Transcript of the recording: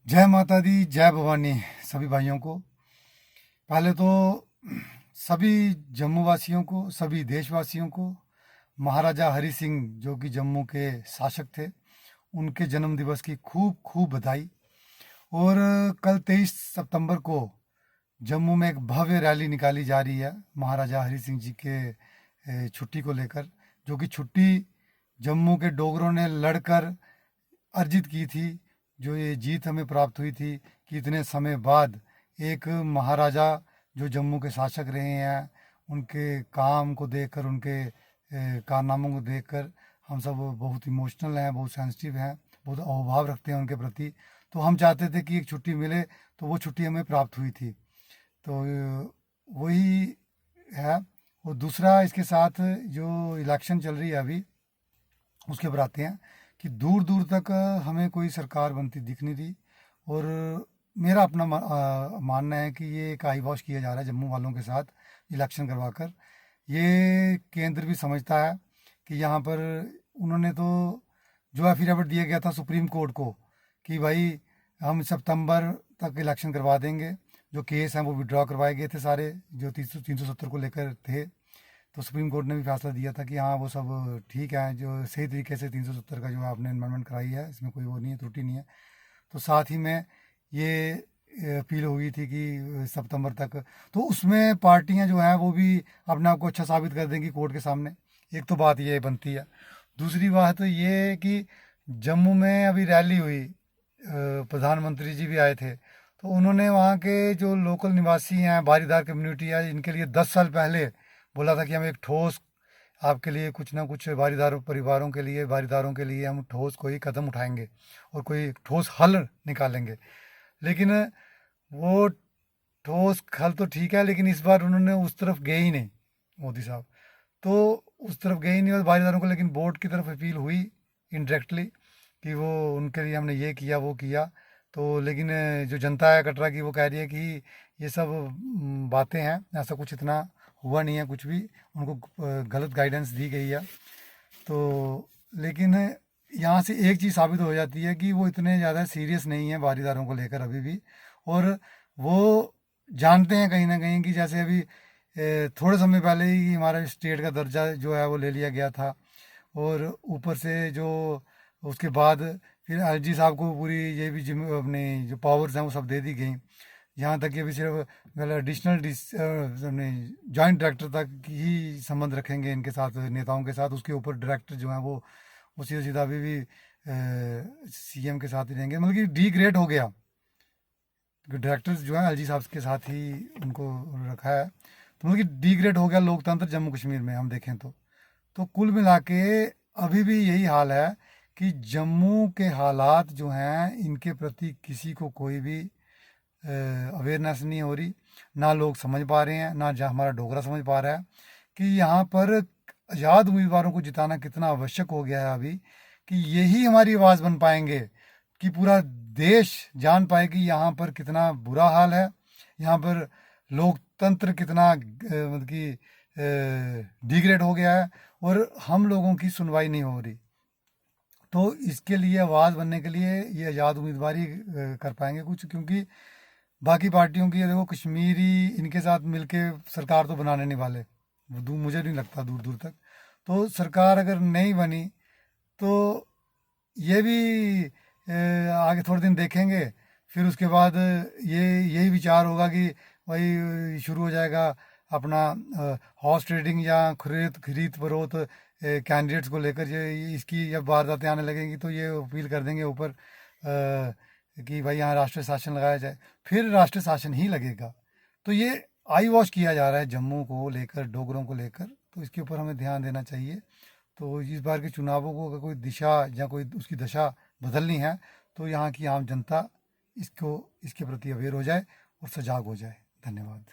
जय माता दी, जय भवानी सभी भाइयों को। पहले तो सभी जम्मू वासियों को, सभी देशवासियों को महाराजा हरि सिंह जो कि जम्मू के शासक थे, उनके जन्म दिवस की खूब खूब बधाई। और कल 23 सितंबर को जम्मू में एक भव्य रैली निकाली जा रही है महाराजा हरि सिंह जी के छुट्टी को लेकर, जो कि छुट्टी जम्मू के डोगरों ने लड़कर अर्जित की थी। जो ये जीत हमें प्राप्त हुई थी कि इतने समय बाद एक महाराजा जो जम्मू के शासक रहे हैं, उनके काम को देखकर, उनके कारनामों को देखकर हम सब बहुत इमोशनल हैं, बहुत सेंसिटिव हैं, बहुत अहोभाव रखते हैं उनके प्रति। तो हम चाहते थे कि एक छुट्टी मिले, तो वो छुट्टी हमें प्राप्त हुई थी। तो वही है। और दूसरा, इसके साथ जो इलेक्शन चल रही है अभी, उसके ऊपर आते हैं कि दूर दूर तक हमें कोई सरकार बनती दिख नहीं रही। और मेरा अपना मानना है कि ये एक आई वॉश किया जा रहा है जम्मू वालों के साथ इलेक्शन करवा कर। ये केंद्र भी समझता है कि यहाँ पर उन्होंने तो जो एफिडेविट दिया गया था सुप्रीम कोर्ट को कि भाई हम सितंबर तक इलेक्शन करवा देंगे, जो केस हैं वो विड्रॉ करवाए गए थे सारे, जो 370 को लेकर थे। तो सुप्रीम कोर्ट ने भी फैसला दिया था कि हाँ वो सब ठीक है, जो सही तरीके से 370 का जो आपने अमेंडमेंट कराई है, इसमें कोई वो नहीं है, त्रुटि नहीं है। तो साथ ही में ये अपील हुई थी कि सितंबर तक, तो उसमें पार्टियां जो हैं वो भी अपने आप को अच्छा साबित कर देंगी कोर्ट के सामने। एक तो बात ये बनती है। दूसरी बात तो ये है कि जम्मू में अभी रैली हुई, प्रधानमंत्री जी भी आए थे, तो उन्होंने वहाँ के जो लोकल निवासी हैं, बारीदार कम्युनिटी है, इनके लिए 10 साल पहले बोला था कि हम एक ठोस आपके लिए कुछ ना कुछ बारीदारों परिवारों के लिए, बारीदारों के लिए हम ठोस कोई कदम उठाएंगे और कोई ठोस हल निकालेंगे। लेकिन वो ठोस हल तो ठीक है, लेकिन इस बार उन्होंने उस तरफ गए ही नहीं, मोदी साहब। तो उस तरफ गए ही नहीं और बारीदारों को, लेकिन बोर्ड की तरफ अपील हुई इनडायरेक्टली कि वो उनके लिए हमने ये किया वो किया। तो लेकिन जो जनता है कटरा की, वो कह रही है कि ये सब बातें हैं, ऐसा कुछ इतना हुआ नहीं है कुछ भी, उनको गलत गाइडेंस दी गई है। तो लेकिन यहाँ से एक चीज़ साबित हो जाती है कि वो इतने ज़्यादा सीरियस नहीं है बारीदारों को लेकर अभी भी। और वो जानते हैं कहीं ना कहीं कि जैसे अभी थोड़े समय पहले ही हमारा स्टेट का दर्जा जो है वो ले लिया गया था, और ऊपर से जो उसके बाद फिर एलजी साहब को पूरी ये भी जिम अपने जो पावर्स हैं वो सब दे दी गई। यहाँ तक कि अभी सिर्फ मतलब एडिशनल अपने जॉइंट डायरेक्टर तक ही संबंध रखेंगे इनके साथ, नेताओं के साथ। उसके ऊपर डायरेक्टर जो हैं वो सीधा सीधा अभी भी सीएम के साथ ही रहेंगे, मतलब कि डी ग्रेड हो गया। डायरेक्टर्स जो है एलजी साहब के साथ ही उनको रखा है, तो मतलब कि डी ग्रेड हो गया लोकतंत्र जम्मू कश्मीर में हम देखें तो कुल मिला के अभी भी यही हाल है कि जम्मू के हालात जो हैं, इनके प्रति किसी को कोई भी अवेयरनेस नहीं हो रही, ना लोग समझ पा रहे हैं, ना हमारा डोगरा समझ पा रहा है कि यहाँ पर आज़ाद उम्मीदवारों को जिताना कितना आवश्यक हो गया है अभी, कि यही हमारी आवाज़ बन पाएंगे कि पूरा देश जान पाए कि यहाँ पर कितना बुरा हाल है, यहाँ पर लोकतंत्र कितना मतलब कि डिग्रेड हो गया है और हम लोगों की सुनवाई नहीं हो रही। तो इसके लिए आवाज़ बनने के लिए ये आज़ाद उम्मीदवार ही कर पाएंगे कुछ, क्योंकि बाकी पार्टियों की ये देखो, कश्मीरी इनके साथ मिलके सरकार तो बनाने नहीं वाले, मुझे नहीं लगता दूर दूर तक। तो सरकार अगर नहीं बनी तो ये भी आगे थोड़े दिन देखेंगे, फिर उसके बाद यही विचार होगा कि भाई शुरू हो जाएगा अपना हॉर्स ट्रेडिंग या खरीद खरीद फरोख्त कैंडिडेट्स को लेकर। ये इसकी जब वारदातें आने लगेंगी तो ये अपील कर देंगे ऊपर कि भाई यहाँ राष्ट्रीय शासन लगाया जाए, फिर राष्ट्रीय शासन ही लगेगा। तो ये आई वॉश किया जा रहा है जम्मू को लेकर, डोगरों को लेकर, तो इसके ऊपर हमें ध्यान देना चाहिए। तो इस बार के चुनावों को अगर कोई दिशा या कोई उसकी दशा बदलनी है, तो यहाँ की आम जनता इसको इसके प्रति अवेयर हो जाए और सजाग हो जाए। धन्यवाद।